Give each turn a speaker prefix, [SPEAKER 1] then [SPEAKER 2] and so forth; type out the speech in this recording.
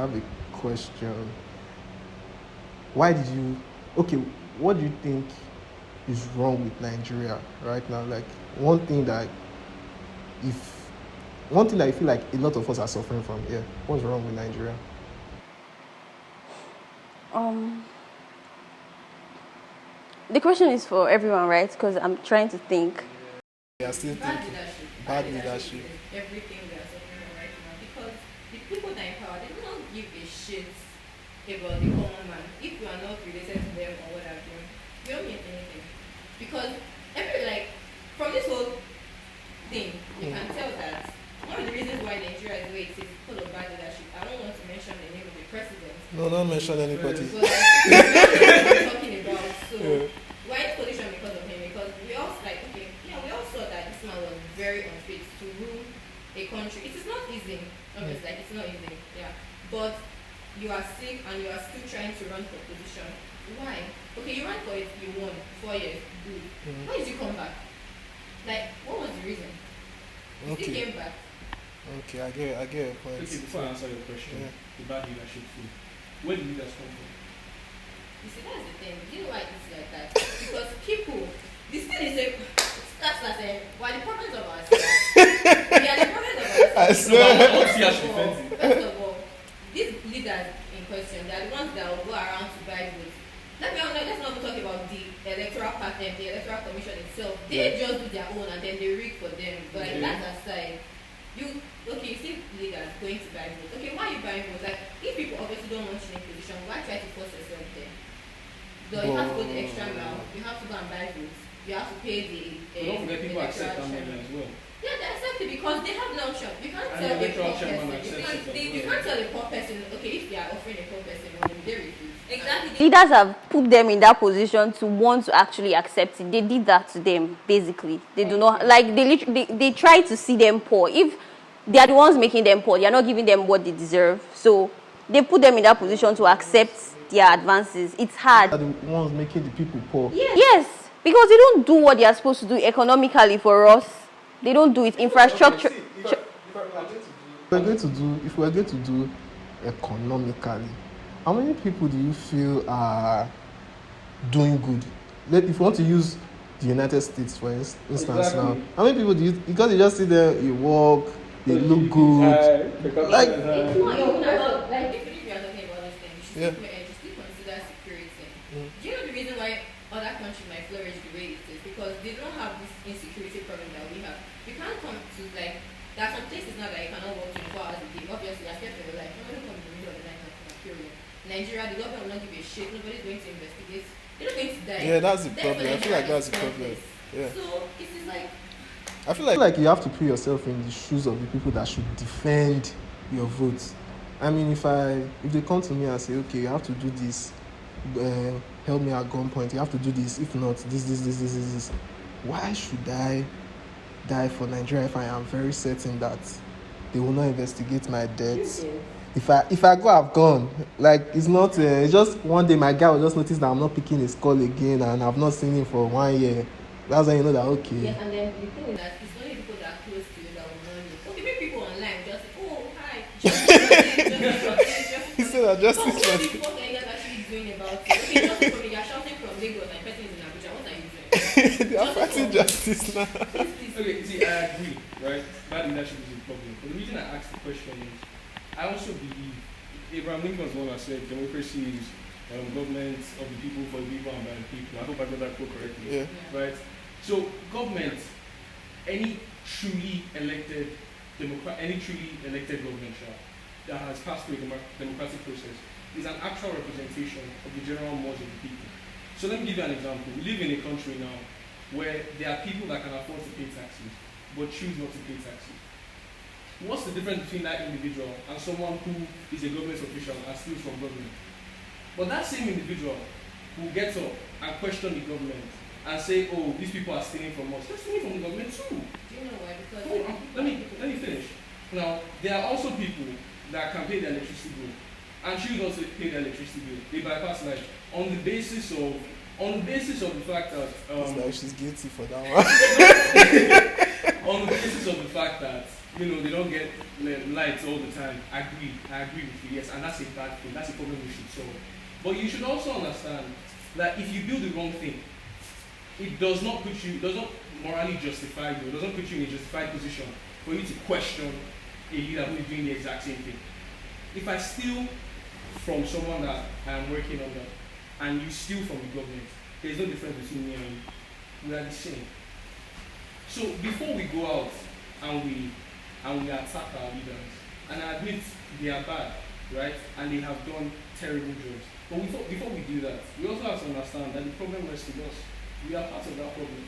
[SPEAKER 1] have a question. Why did you? Okay, what do you think is wrong with Nigeria right now? Like one thing that if one thing that I feel like a lot of us are suffering from here. What's wrong with Nigeria?
[SPEAKER 2] Um, the question is for everyone, right? Because I'm trying to think.
[SPEAKER 1] We are still
[SPEAKER 3] Bad
[SPEAKER 1] thinking
[SPEAKER 3] leadership.
[SPEAKER 1] bad leadership.
[SPEAKER 3] Is everything we are suffering from right now because the people that in power they don't give a shit about the common man. If you are not related to them or what have you, you don't mean anything. Because every like from this whole thing, you can tell that one of the reasons why Nigeria is the way it is full of bad leadership. I don't want to mention the name of the president.
[SPEAKER 1] No, don't mention anybody.
[SPEAKER 3] So like, we're talking about. So
[SPEAKER 1] Yeah.
[SPEAKER 3] why is position because of him? Because we all like okay, yeah, we all saw that this man was very unfit to rule a country. It is not easy. Obviously, like it's not easy. Yeah, but you are sick and you are still trying to run for position. Why? Okay, you ran for it, you won 4 years. Good. Why did you come back? Like, what was the reason? You still
[SPEAKER 1] Okay.
[SPEAKER 3] came back.
[SPEAKER 1] Okay, I get your point.
[SPEAKER 4] Okay, before I answer your question,
[SPEAKER 1] Yeah.
[SPEAKER 4] the bad leadership thing. Where do leaders come from?
[SPEAKER 3] You see, that's the thing. Do you know why it's like that? Because people, this thing is a, that's like saying, we're the prophets of ourselves. We are the prophets of ourselves.
[SPEAKER 1] I swear.
[SPEAKER 4] Don't see as offensive.
[SPEAKER 3] First of all, these leaders in question, they are the ones that will go around to buy votes. Let's not talk about the electoral pattern, the electoral commission itself. They
[SPEAKER 1] Yeah.
[SPEAKER 3] just do their own and then they rig for them. But like,
[SPEAKER 4] Yeah.
[SPEAKER 3] that's aside. You see leaders going to buy votes. Okay, why are you buying votes? Like if people obviously don't want you in a position, why try to force yourself there? So you have to go the extra mile, you have to go and buy votes, you have to pay the
[SPEAKER 4] But don't forget people accept that
[SPEAKER 3] chairman.
[SPEAKER 4] money as well.
[SPEAKER 3] Yeah, they accept it because they have no option. You can't
[SPEAKER 4] And
[SPEAKER 3] tell
[SPEAKER 4] the
[SPEAKER 3] a poor
[SPEAKER 4] electoral chairman
[SPEAKER 3] person.
[SPEAKER 4] accepts it as
[SPEAKER 3] You
[SPEAKER 4] well.
[SPEAKER 3] can't tell a poor person, okay, if they are offering a poor person money, they refuse. Exactly.
[SPEAKER 2] Leaders have put them in that position to want to actually accept it. They did that to them, basically. They do not like they try to see them poor. If they are the ones making them poor, they are not giving them what they deserve. So they put them in that position to accept their advances. It's hard.
[SPEAKER 1] Are the ones making the people poor.
[SPEAKER 2] Yes, because they don't do what they are supposed to do economically for us. They don't do it. Infrastructure.
[SPEAKER 1] If we're going to do economically, how many people do you feel are doing good? If you want to use the United States for instance
[SPEAKER 4] Exactly.
[SPEAKER 1] now, how many people do you, because you just sit there, you walk, they look good. Like-
[SPEAKER 3] It's not even about, like, if you are talking about this thing, you should
[SPEAKER 1] Yeah.
[SPEAKER 3] still consider security. Do you know the reason why other countries might flourish the way it is? Because they don't have this insecurity problem that we have. You can't come to, like, there are some places now that you cannot work 24 hours a day. Obviously, you're scared for your life. Nobody comes in the middle of the night and period. Nigeria, the government will not give a shit. Nobody's going to investigate. They're not going to die.
[SPEAKER 1] Yeah, that's the
[SPEAKER 3] Therefore,
[SPEAKER 1] problem. I feel like
[SPEAKER 3] Nigeria
[SPEAKER 1] that's
[SPEAKER 3] is
[SPEAKER 1] the problem.
[SPEAKER 3] helpless.
[SPEAKER 1] Yeah.
[SPEAKER 3] So, it is like,
[SPEAKER 1] I feel like you have to put yourself in the shoes of the people that should defend your votes. I mean, if they come to me and say, okay, you have to do this, help me at gunpoint, you have to do this. If not, this. Why should I die for Nigeria if I am very certain that they will not investigate my deaths? If I go, I've gone. Like it's not. It's just one day my guy will just notice that I'm not picking his call again, and I've not seen him for 1 year. That's when you know that okay.
[SPEAKER 3] yes, and then the thing is that it's only people that are close to you that will know you. Okay, maybe people online just say, oh, hi.
[SPEAKER 1] He said that
[SPEAKER 3] But
[SPEAKER 1] justice.
[SPEAKER 3] what is what are you guys actually doing about it? Okay, just for me, you're shouting from Lagos and person is in Abuja. What are you doing?
[SPEAKER 1] They are fighting justice now.
[SPEAKER 3] Please.
[SPEAKER 4] Okay, see, I agree, right? Bad leadership is a problem. But the reason I asked the question is, I also believe Abraham Lincoln was the one that said democracy is government of the people, for the people, and by the people. I hope I got that quote correctly.
[SPEAKER 1] Yeah.
[SPEAKER 4] Right? So, government, any truly elected government that has passed through a democratic process is an actual representation of the general mores of the people. So let me give you an example. We live in a country now where there are people that can afford to pay taxes, but choose not to pay taxes. What's the difference between that individual and someone who is a government official and steals from government? But that same individual will get up and question the government and say, oh, these people are stealing from us. They're stealing from the government too.
[SPEAKER 3] Do you know why? Because
[SPEAKER 4] Hold on, let me finish. Now, there are also people that can pay their electricity bill and choose not to pay their electricity bill. They bypass life on the basis of the fact that
[SPEAKER 1] It's like she's guilty for that one.
[SPEAKER 4] on the basis of the fact that they don't get lights all the time. I agree with you, yes, and that's a bad thing. That's a problem we should solve. But you should also understand that if you build the wrong thing, it does not morally justify you, it doesn't put you in a justified position for you to question a leader who is doing the exact same thing. If I steal from someone that I am working under, and you steal from the government, there's no difference between me and you. We are the same. So before we go out and we attack our leaders, and I admit they are bad, right? And they have done terrible jobs. But before we do that, we also have to understand that the problem rests with us. We are part of that problem.